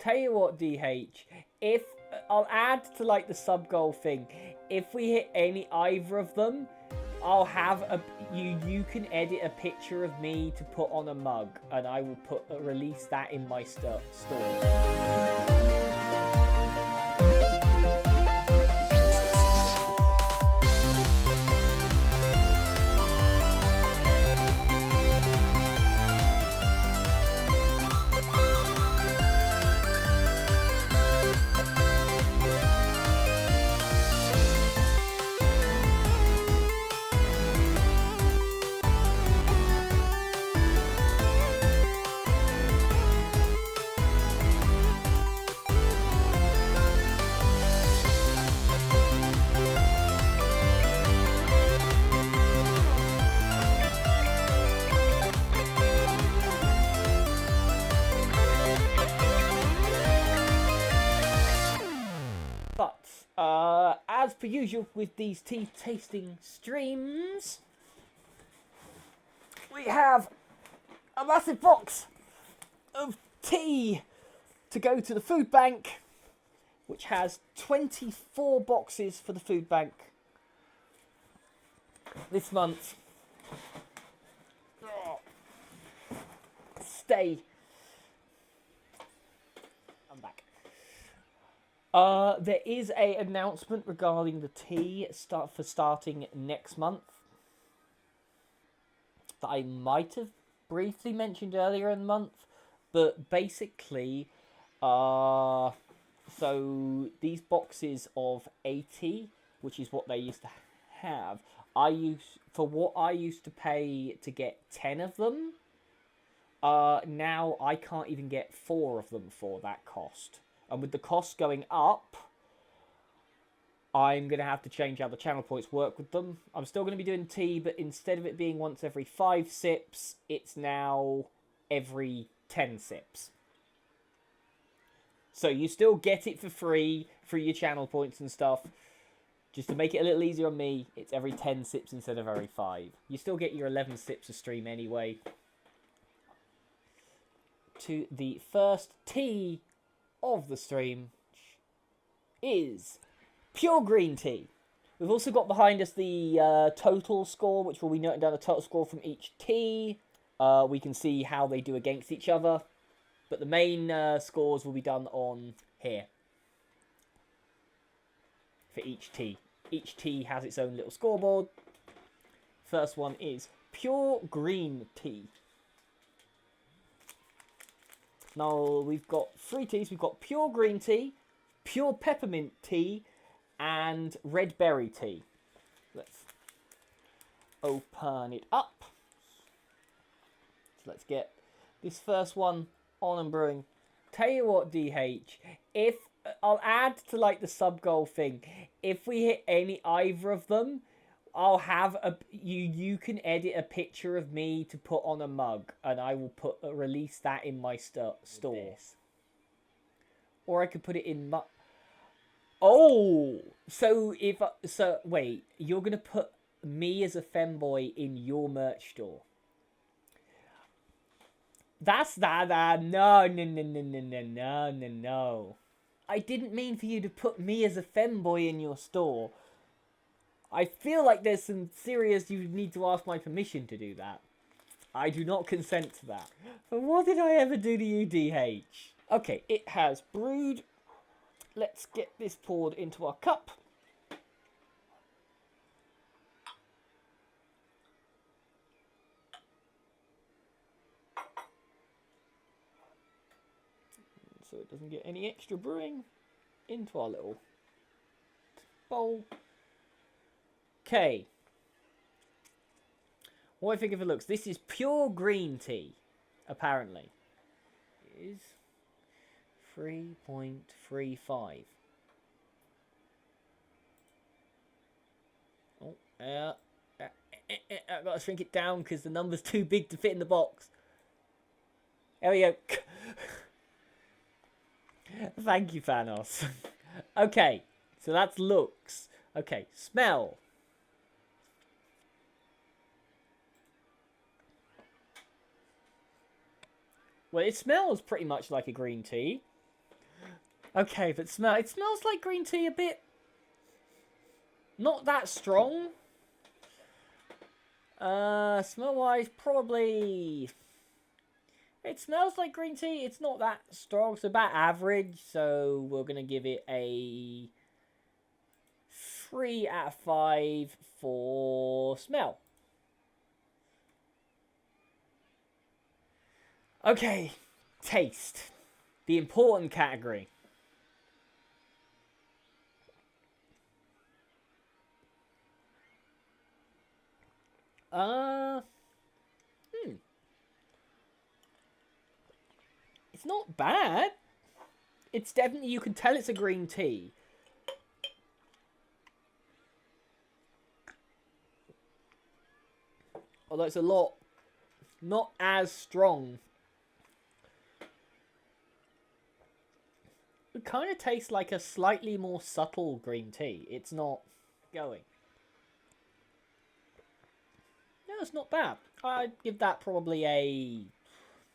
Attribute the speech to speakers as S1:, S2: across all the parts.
S1: Tell you what, DH, if I'll add to like the sub goal thing, if we hit either of them, I'll have you can edit a picture of me to put on a mug, and I will release that in my store. As per usual with these tea tasting streams, we have a massive box of tea to go to the food bank, which has 24 boxes for the food bank this month. Oh. Stay. I'm back. There is an announcement regarding the tea for starting next month that I might have briefly mentioned earlier in the month, but basically, so these boxes of 80, which is what they used to have, for what I used to pay to get 10 of them, now I can't even get 4 of them for that cost. And with the cost going up, I'm going to have to change how the channel points work with them. I'm still going to be doing tea, but instead of it being once every 5 sips, it's now every 10 sips. So you still get it for free through your channel points and stuff. Just to make it a little easier on me, it's every 10 sips instead of every 5. You still get your 11 sips a stream anyway. To the first tea of the stream is pure green tea. We've also got behind us the total score, which will be noting down the total score from each tea. We can see how they do against each other, but the main scores will be done on here for each tea. Each tea has its own little scoreboard. First one is pure green tea. Now, we've got 3 teas. We've got pure green tea, pure peppermint tea, and red berry tea. Let's open it up. So let's get this first one on and brewing. Tell you what, DH, if I'll add to like the sub goal thing, if we hit either of them, I'll have you can edit a picture of me to put on a mug, and I will release that in my store. Or I could put it in my... Oh! So wait, you're going to put me as a femboy in your merch store? That's that. No. I didn't mean for you to put me as a femboy in your store. I feel like there's some serious... You need to ask my permission to do that. I do not consent to that. But what did I ever do to you, DH? Okay, it has brewed. Let's get this poured into our cup. So it doesn't get any extra brewing into our little bowl. Okay. What do I think of it looks? This is pure green tea, apparently. It is 3.35. Oh, I've got to shrink it down because the number's too big to fit in the box. There we go. Thank you, Thanos. Okay, so that's looks. Okay, smell. Well, it smells pretty much like a green tea. Okay, but smell. It smells like green tea a bit. Not that strong. Smell-wise, probably... It smells like green tea. It's not that strong. It's about average. So we're going to give it a 3 out of 5 for smell. Okay, taste. The important category. It's not bad. It's definitely, you can tell it's a green tea. Although it's a lot, not as strong. It kind of tastes like a slightly more subtle green tea. It's not going. No, it's not bad. I'd give that probably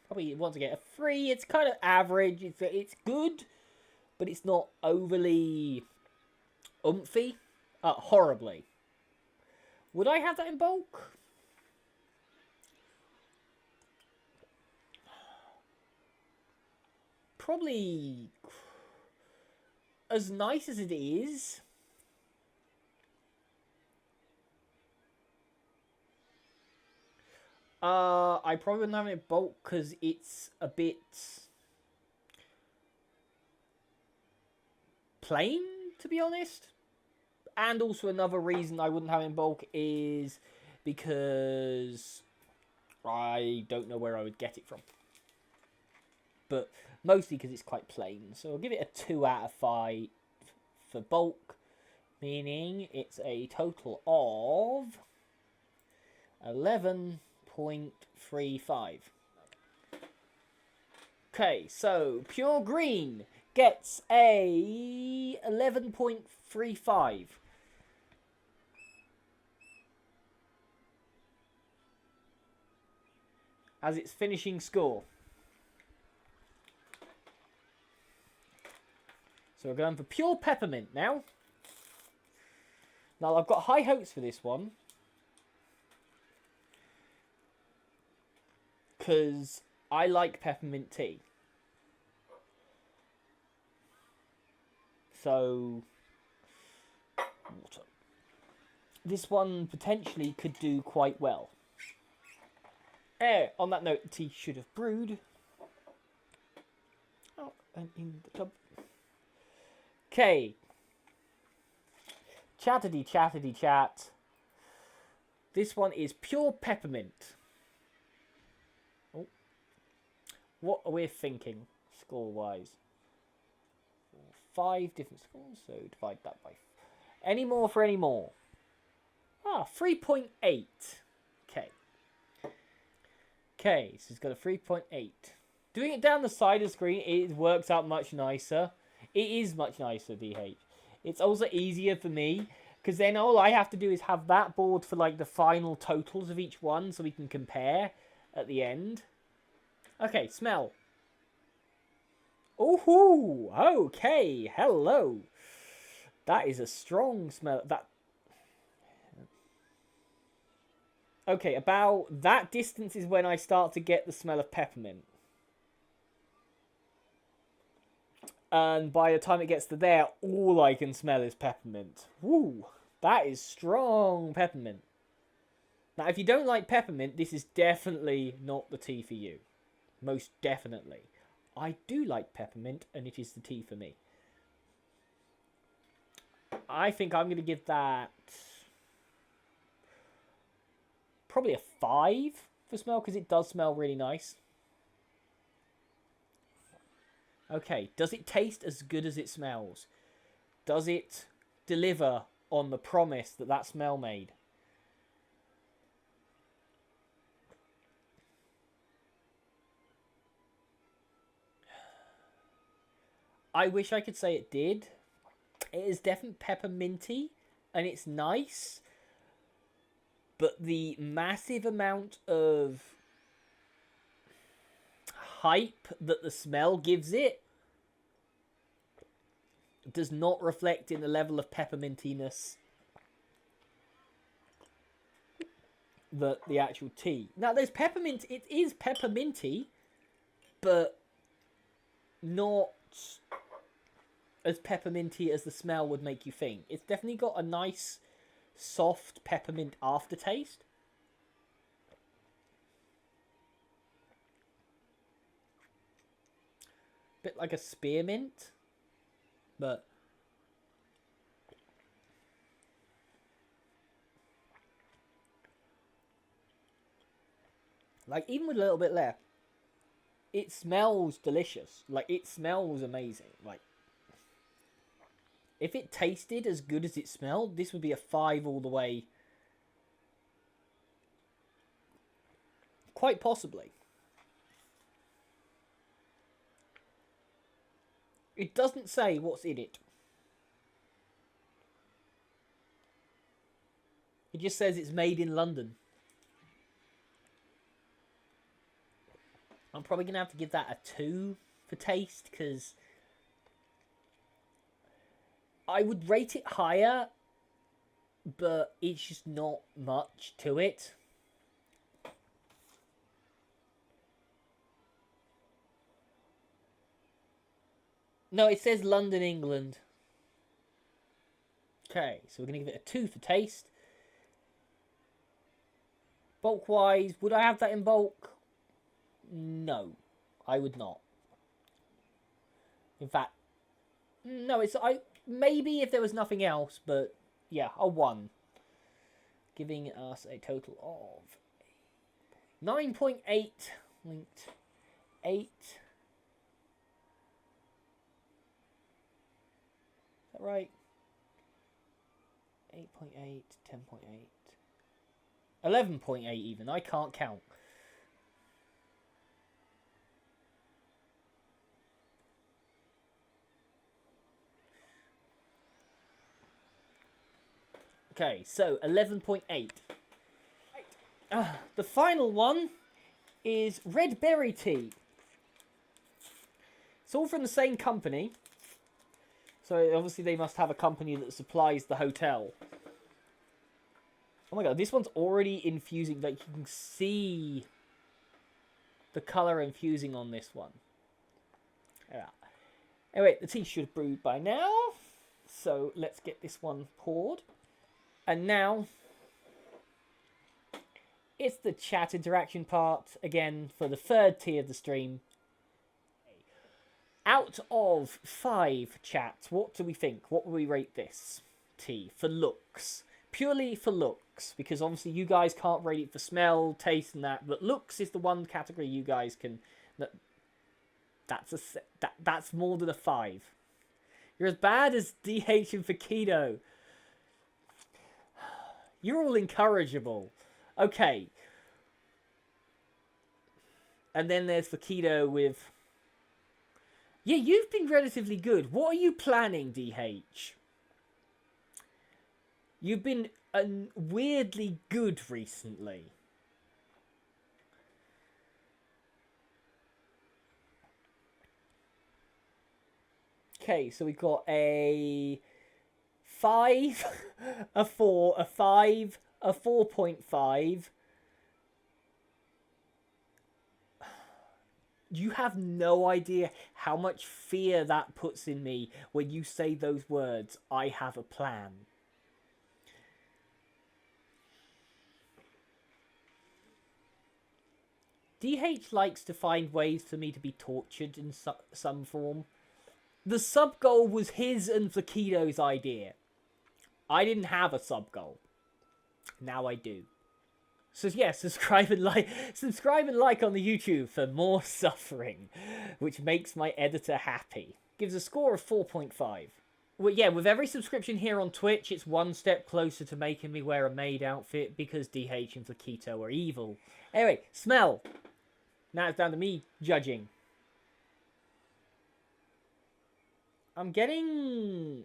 S1: once again a 3. It's kind of average. It's good, but it's not overly umphy. Horribly. Would I have that in bulk? Probably. As nice as it is, I probably wouldn't have it in bulk because it's a bit plain, to be honest. And also another reason I wouldn't have it in bulk is because I don't know where I would get it from. But mostly because it's quite plain. So I'll give it a 2 out of 5 for bulk, meaning it's a total of 11.35. Okay, so Pure Green gets a 11.35. As its finishing score. So we're going for Pure Peppermint now. Now, I've got high hopes for this one. Because I like peppermint tea. So, water. This one potentially could do quite well. On that note, the tea should have brewed. Oh, and in the tub. Okay. Chattity chat. This one is Pure Peppermint. Oh. What are we thinking, score-wise? 5 different scores, so divide that by... Any more for any more? 3.8. Okay. Okay, so it's got a 3.8. Doing it down the side of the screen, it works out much nicer. It is much nicer, DH. It's also easier for me, because then all I have to do is have that board for like the final totals of each one, so we can compare at the end. Okay, smell. Ooh, okay, hello. That is a strong smell. Okay, about that distance is when I start to get the smell of peppermint. And by the time it gets to there, all I can smell is peppermint. Woo, that is strong peppermint. Now, if you don't like peppermint, this is definitely not the tea for you. Most definitely. I do like peppermint, and it is the tea for me. I think I'm going to give that probably a 5 for smell, because it does smell really nice. Okay, does it taste as good as it smells? Does it deliver on the promise that that smell made? I wish I could say it did. It is definitely pepperminty, and it's nice. But the massive amount of hype that the smell gives it does not reflect in the level of peppermintiness that the actual tea. Now, there's peppermint. It is pepperminty, but not as pepperminty as the smell would make you think. It's definitely got a nice, soft peppermint aftertaste. Bit like a spearmint, but like even with a little bit left, it smells delicious. Like it smells amazing. Like if it tasted as good as it smelled, this would be a 5 all the way. Quite possibly. It doesn't say what's in it. It just says it's made in London. I'm probably going to have to give that a 2 for taste, because I would rate it higher, but it's just not much to it. No, it says London, England. Okay, so we're going to give it a 2 for taste. Bulk-wise, would I have that in bulk? No, I would not. In fact, no, maybe if there was nothing else, but yeah, a 1. Giving us a total of 9.8 linked 8. Is that right? 8.8, 10.8, 11.8 even. I can't count. Okay, so 11.8. The final one is red berry tea. It's all from the same company. So obviously they must have a company that supplies the hotel. Oh my god, this one's already infusing. Like, you can see the colour infusing on this one. Yeah. Anyway, the tea should have brewed by now. So let's get this one poured. And now, it's the chat interaction part, again, for the 3rd tea of the stream. Out of 5 chats, what do we think? What will we rate this tea for looks? Purely for looks, because obviously you guys can't rate it for smell, taste, and that. But looks is the one category you guys can. That's more than a 5. You're as bad as DH and Fakito. You're all incorrigible. Okay. And then there's Fakito with. Yeah, you've been relatively good. What are you planning, DH? You've been weirdly good recently. Okay, so we've got a 5, a 4, a 5, a 4.5. You have no idea how much fear that puts in me when you say those words, I have a plan. DH likes to find ways for me to be tortured in some form. The sub-goal was his and Fakito's idea. I didn't have a sub-goal. Now I do. So yeah, subscribe and like on the YouTube for more suffering, which makes my editor happy. Gives a score of 4.5. Well, yeah, with every subscription here on Twitch, it's one step closer to making me wear a maid outfit because DH and Fakito are evil. Anyway, smell. Now it's down to me judging. I'm getting...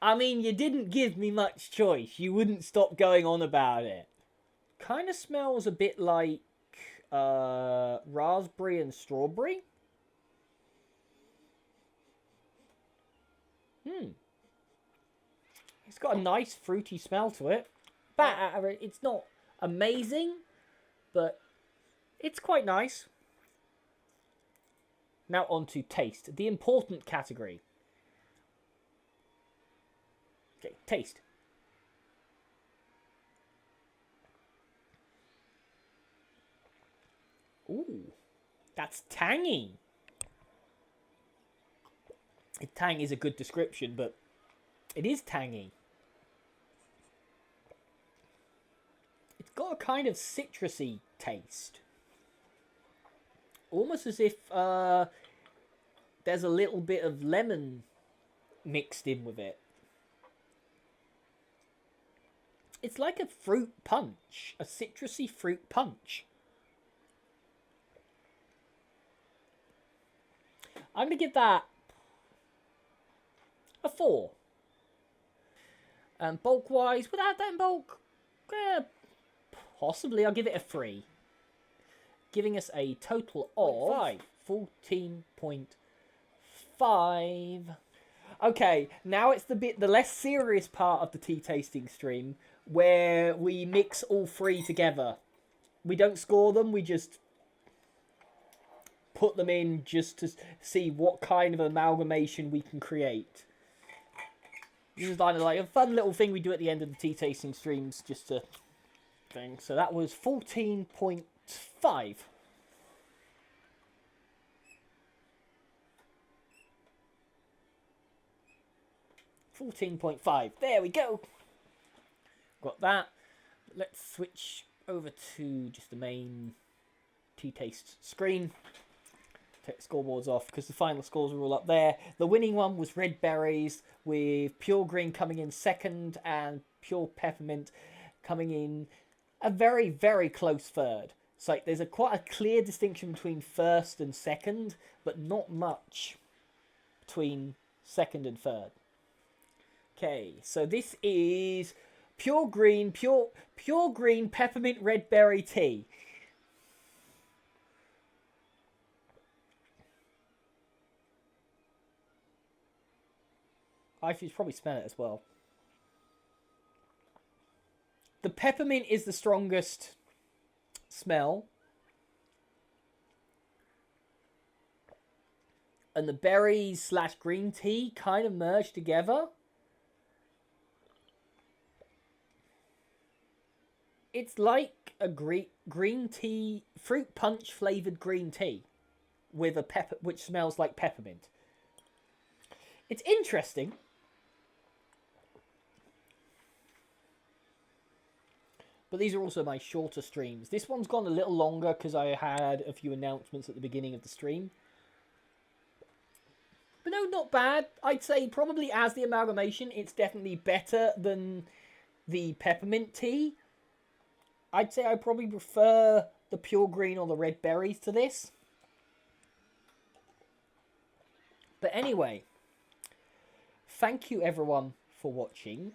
S1: I mean, you didn't give me much choice. You wouldn't stop going on about it. Kind of smells a bit like raspberry and strawberry. It's got a nice fruity smell to it. But it's not amazing, but it's quite nice. Now on to taste, the important category. Okay, taste. Ooh, that's tangy. Tang is a good description, but it is tangy. It's got a kind of citrusy taste. Almost as if there's a little bit of lemon mixed in with it. It's like a fruit punch, a citrusy fruit punch. I'm going to give that a 4. And bulk-wise, without that in bulk, possibly I'll give it a 3. Giving us a total of 14.5. Okay, now it's the less serious part of the tea tasting stream, where we mix all three together. We don't score them, we just put them in just to see what kind of amalgamation we can create. This is kind of like a fun little thing we do at the end of the tea tasting streams, just to thing. So that was 14.5. 14.5. There we go. Got that. Let's switch over to just the main tea taste screen. Take the scoreboards off because the final scores are all up there. The winning one was Red Berries, with Pure Green coming in second and Pure Peppermint coming in a very, very close third. So there's quite a clear distinction between first and second, but not much between second and third. Okay, so this is Pure Green Peppermint Red Berry Tea. I should probably smell it as well. The peppermint is the strongest smell. And the berries / green tea kind of merge together. It's like a green tea, fruit punch flavored green tea with a pepper, which smells like peppermint. It's interesting. But these are also my shorter streams. This one's gone a little longer because I had a few announcements at the beginning of the stream. But no, not bad. I'd say probably as the amalgamation, it's definitely better than the peppermint tea. I'd say I probably prefer the Pure Green or the Red Berries to this. But anyway, thank you everyone for watching.